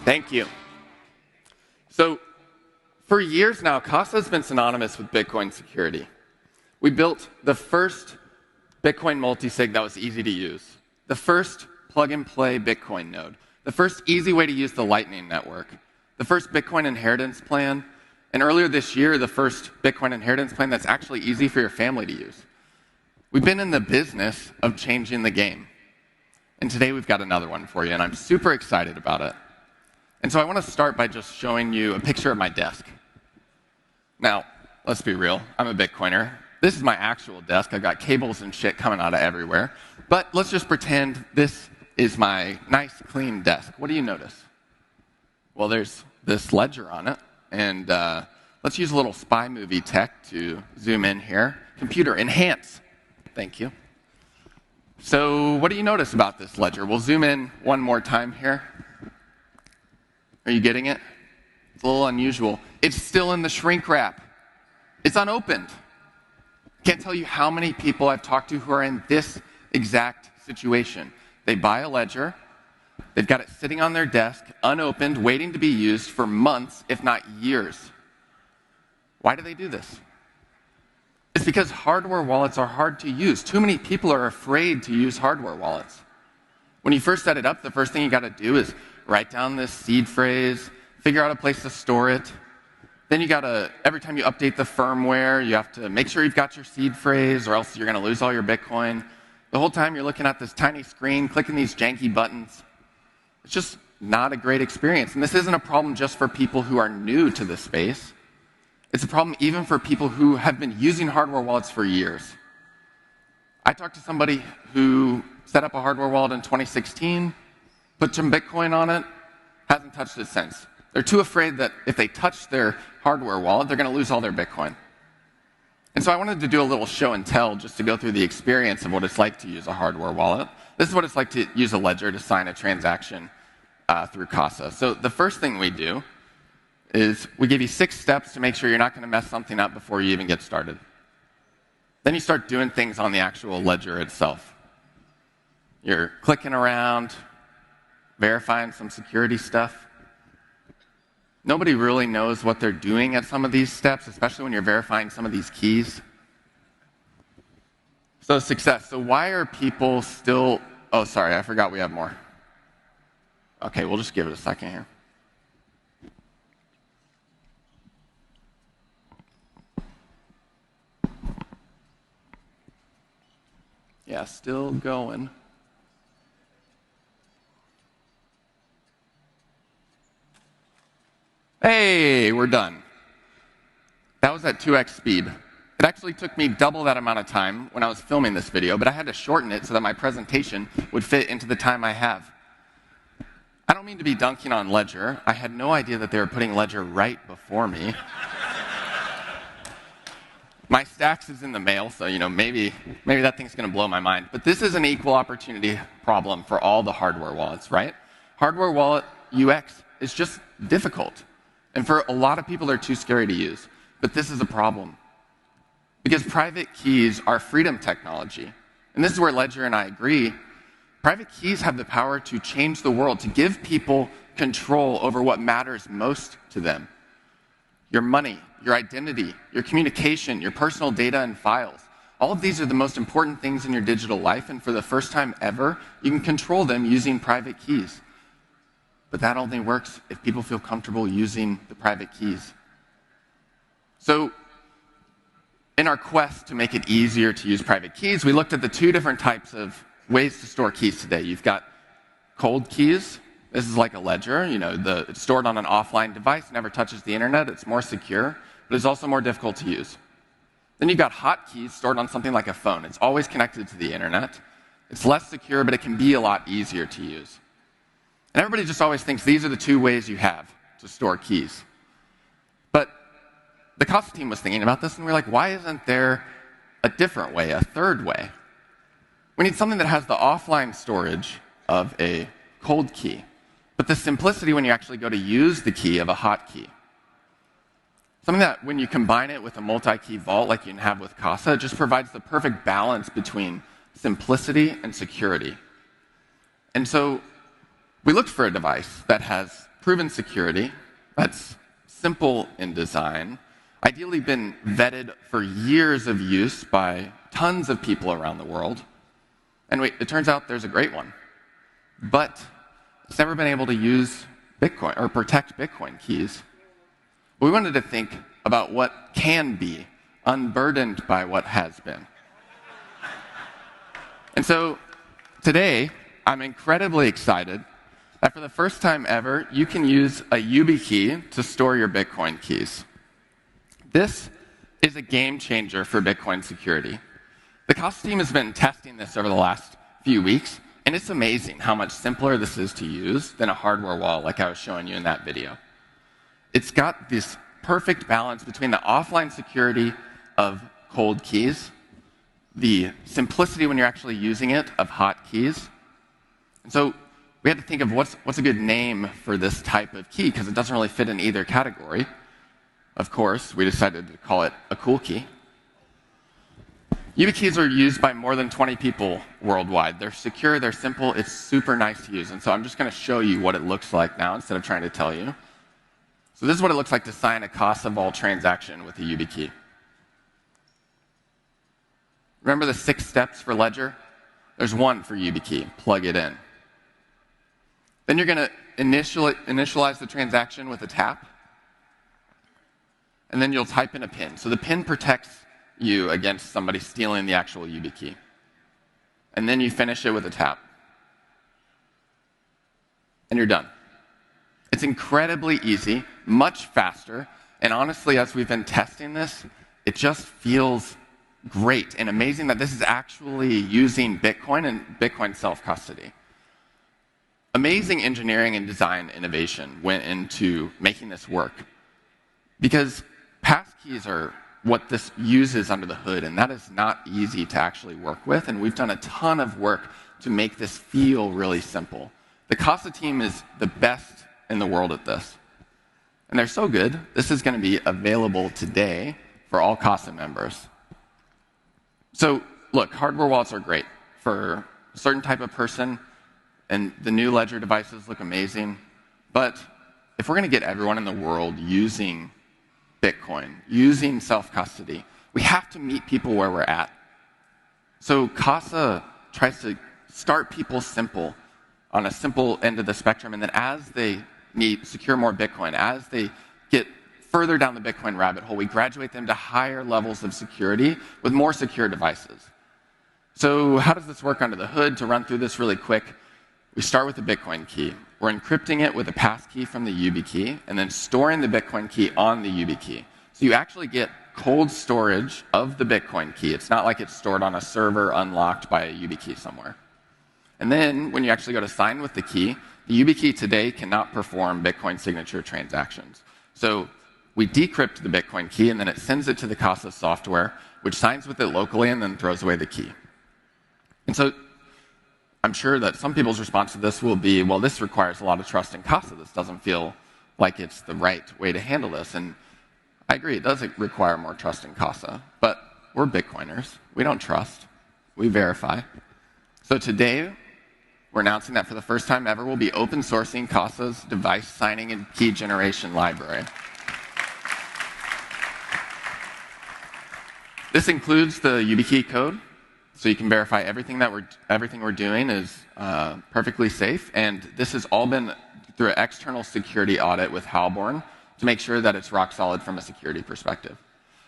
Thank you. So for years now, Casa has been synonymous with Bitcoin security. We built the first Bitcoin multisig that was easy to use, the first plug-and-play Bitcoin node, the first easy way to use the Lightning Network, the first Bitcoin inheritance plan, and earlier this year, the first Bitcoin inheritance plan that's actually easy for your family to use. We've been in the business of changing the game. And today we've got another one for you, and I'm super excited about it. And so I want to start by just showing you a picture of my desk. Now, let's be real, I'm a Bitcoiner. This is my actual desk. I've got cables and shit coming out of everywhere. But let's just pretend this is my nice, clean desk. What do you notice? Well, there's this ledger on it. And let's use a little spy movie tech to zoom in here. Computer, enhance. Thank you. So what do you notice about this ledger? We'll zoom in one more time here. Are you getting it? It's a little unusual. It's still in the shrink wrap. It's unopened. Can't tell you how many people I've talked to who are in this exact situation. They buy a ledger, they've got it sitting on their desk, unopened, waiting to be used for months, if not years. Why do they do this? It's because hardware wallets are hard to use. Too many people are afraid to use hardware wallets. When you first set it up, the first thing you got to do is write down this seed phrase, figure out a place to store it. Then you got to, every time you update the firmware, you have to make sure you've got your seed phrase or else you're going to lose all your Bitcoin. The whole time you're looking at this tiny screen, clicking these janky buttons. It's just not a great experience. And this isn't a problem just for people who are new to this space. It's a problem even for people who have been using hardware wallets for years. I talked to somebody who set up a hardware wallet in 2016, put some Bitcoin on it, hasn't touched it since. They're too afraid that if they touch their hardware wallet, they're going to lose all their Bitcoin. And so I wanted to do a little show and tell just to go through the experience of what it's like to use a hardware wallet. This is what it's like to use a ledger to sign a transaction through Casa. So the first thing we do is we give you 6 steps to make sure you're not going to mess something up before you even get started. Then you start doing things on the actual ledger itself. You're clicking around, verifying some security stuff. Nobody really knows what they're doing at some of these steps, especially when you're verifying some of these keys. So success. So why are people still... Oh, sorry, I forgot we have more. Okay, we'll just give it a second here. Yeah, still going. Hey, we're done. That was at 2x speed. It actually took me double that amount of time when I was filming this video, but I had to shorten it so that my presentation would fit into the time I have. I don't mean to be dunking on Ledger. I had no idea that they were putting Ledger right before me. My stacks is in the mail, so maybe that thing's going to blow my mind. But this is an equal opportunity problem for all the hardware wallets, right? Hardware wallet UX is just difficult. And for a lot of people, they're too scary to use. But this is a problem. Because private keys are freedom technology. And this is where Ledger and I agree. Private keys have the power to change the world, to give people control over what matters most to them. Your money, your identity, your communication, your personal data and files. All of these are the most important things in your digital life, and for the first time ever, you can control them using private keys. But that only works if people feel comfortable using the private keys. So in our quest to make it easier to use private keys, we looked at the 2 different types of ways to store keys today. You've got cold keys. This is like a ledger. It's stored on an offline device, never touches the internet. It's more secure, but it's also more difficult to use. Then you've got hot keys stored on something like a phone. It's always connected to the internet. It's less secure, but it can be a lot easier to use. And everybody just always thinks these are the 2 ways you have to store keys. But the Casa team was thinking about this, and we're like, why isn't there a different way, a third way? We need something that has the offline storage of a cold key, but the simplicity when you actually go to use the key of a hot key. Something that when you combine it with a multi-key vault like you can have with Casa, it just provides the perfect balance between simplicity and security. And so we looked for a device that has proven security, that's simple in design, ideally been vetted for years of use by tons of people around the world. And wait, it turns out there's a great one. But it's never been able to use Bitcoin or protect Bitcoin keys. We wanted to think about what can be, unburdened by what has been. And so today, I'm incredibly excited that for the first time ever, you can use a YubiKey to store your Bitcoin keys. This is a game changer for Bitcoin security. The Casa team has been testing this over the last few weeks, and it's amazing how much simpler this is to use than a hardware wallet like I was showing you in that video. It's got this perfect balance between the offline security of cold keys, the simplicity when you're actually using it of hot keys. And so we had to think of what's a good name for this type of key, because it doesn't really fit in either category. Of course, we decided to call it a cool key. YubiKeys are used by more than 20 people worldwide. They're secure, they're simple, it's super nice to use. And so I'm just going to show you what it looks like now instead of trying to tell you. So this is what it looks like to sign a Casa Vault transaction with a YubiKey. Remember the 6 steps for Ledger? There's one for YubiKey. Plug it in. Then you're going to initialize the transaction with a tap. And then you'll type in a PIN. So the PIN protects you against somebody stealing the actual YubiKey. And then you finish it with a tap. And you're done. It's incredibly easy, much faster, and honestly, as we've been testing this, it just feels great and amazing that this is actually using Bitcoin and Bitcoin self-custody. Amazing engineering and design innovation went into making this work, because passkeys are what this uses under the hood, and that is not easy to actually work with, and we've done a ton of work to make this feel really simple. The Casa team is the best in the world at this, and they're so good, this is going to be available today for all Casa members. So look, hardware wallets are great for a certain type of person, and the new Ledger devices look amazing, but if we're going to get everyone in the world using Bitcoin, using self-custody, we have to meet people where we're at. So Casa tries to start people simple, on a simple end of the spectrum, and then as they need secure more Bitcoin, as they get further down the Bitcoin rabbit hole, we graduate them to higher levels of security with more secure devices. So how does this work under the hood? To run through this really quick, we start with the Bitcoin key. We're encrypting it with a passkey from the YubiKey, and then storing the Bitcoin key on the YubiKey. So you actually get cold storage of the Bitcoin key. It's not like it's stored on a server unlocked by a YubiKey somewhere. And then when you actually go to sign with the key, the YubiKey today cannot perform Bitcoin signature transactions. So we decrypt the Bitcoin key, and then it sends it to the Casa software, which signs with it locally and then throws away the key. And so I'm sure that some people's response to this will be, well, this requires a lot of trust in Casa. This doesn't feel like it's the right way to handle this. And I agree, it does require more trust in Casa. But we're Bitcoiners. We don't trust. We verify. So today, we're announcing that for the first time ever, we'll be open sourcing Casa's device signing and key generation library. This includes the YubiKey code, so you can verify everything we're doing is perfectly safe. And this has all been through an external security audit with Halborn to make sure that it's rock solid from a security perspective.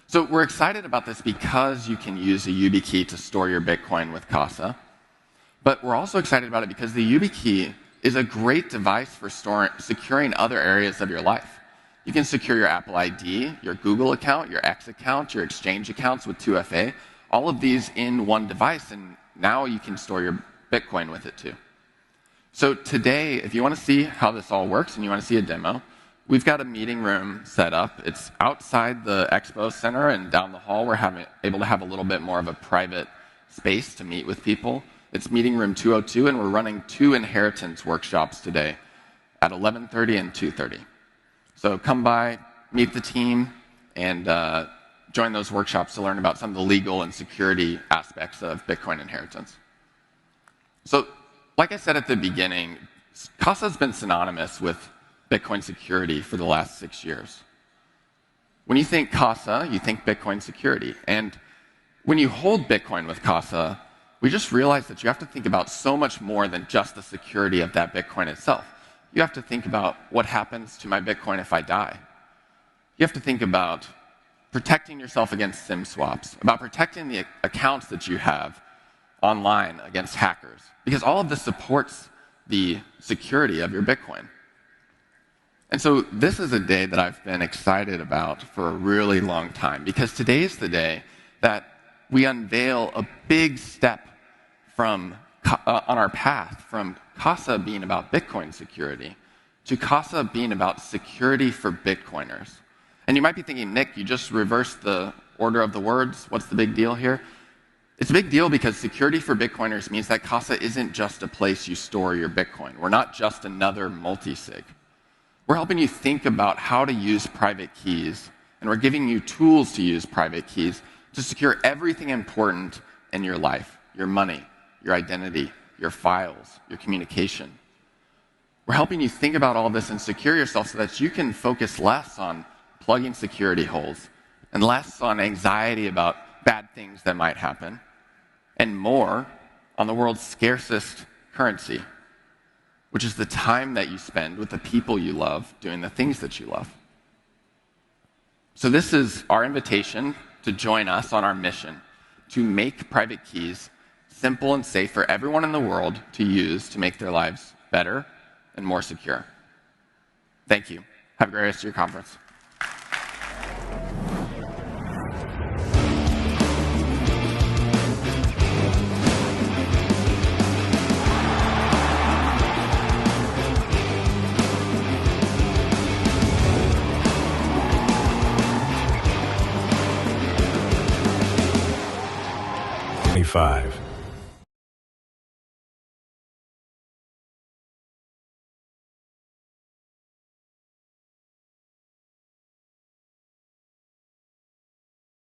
So we're excited about this because you can use a YubiKey to store your Bitcoin with Casa. But we're also excited about it because the YubiKey is a great device for securing other areas of your life. You can secure your Apple ID, your Google account, your X account, your Exchange accounts with 2FA, all of these in one device, and now you can store your Bitcoin with it too. So today, if you want to see how this all works and you want to see a demo, we've got a meeting room set up. It's outside the expo center, and down the hall we're able to have a little bit more of a private space to meet with people. It's meeting room 202, and we're running 2 inheritance workshops today at 11:30 and 2:30. So come by, meet the team, and join those workshops to learn about some of the legal and security aspects of Bitcoin inheritance. So, like I said at the beginning, Casa has been synonymous with Bitcoin security for the last 6 years. When you think Casa, you think Bitcoin security. And when you hold Bitcoin with Casa, we just realized that you have to think about so much more than just the security of that Bitcoin itself. You have to think about what happens to my Bitcoin if I die. You have to think about protecting yourself against SIM swaps, about protecting the accounts that you have online against hackers, because all of this supports the security of your Bitcoin. And so this is a day that I've been excited about for a really long time, because today is the day that we unveil a big step from on our path from Casa being about Bitcoin security to Casa being about security for Bitcoiners. And you might be thinking, Nick, you just reversed the order of the words. What's the big deal here? It's a big deal because security for Bitcoiners means that Casa isn't just a place you store your Bitcoin. We're not just another multi-sig. We're helping you think about how to use private keys, and we're giving you tools to use private keys to secure everything important in your life: your money, your identity, your files, your communication. We're helping you think about all this and secure yourself so that you can focus less on plugging security holes and less on anxiety about bad things that might happen, and more on the world's scarcest currency, which is the time that you spend with the people you love doing the things that you love. So this is our invitation to join us on our mission to make private keys simple and safe for everyone in the world to use to make their lives better and more secure. Thank you. Have a great rest of your conference. Five.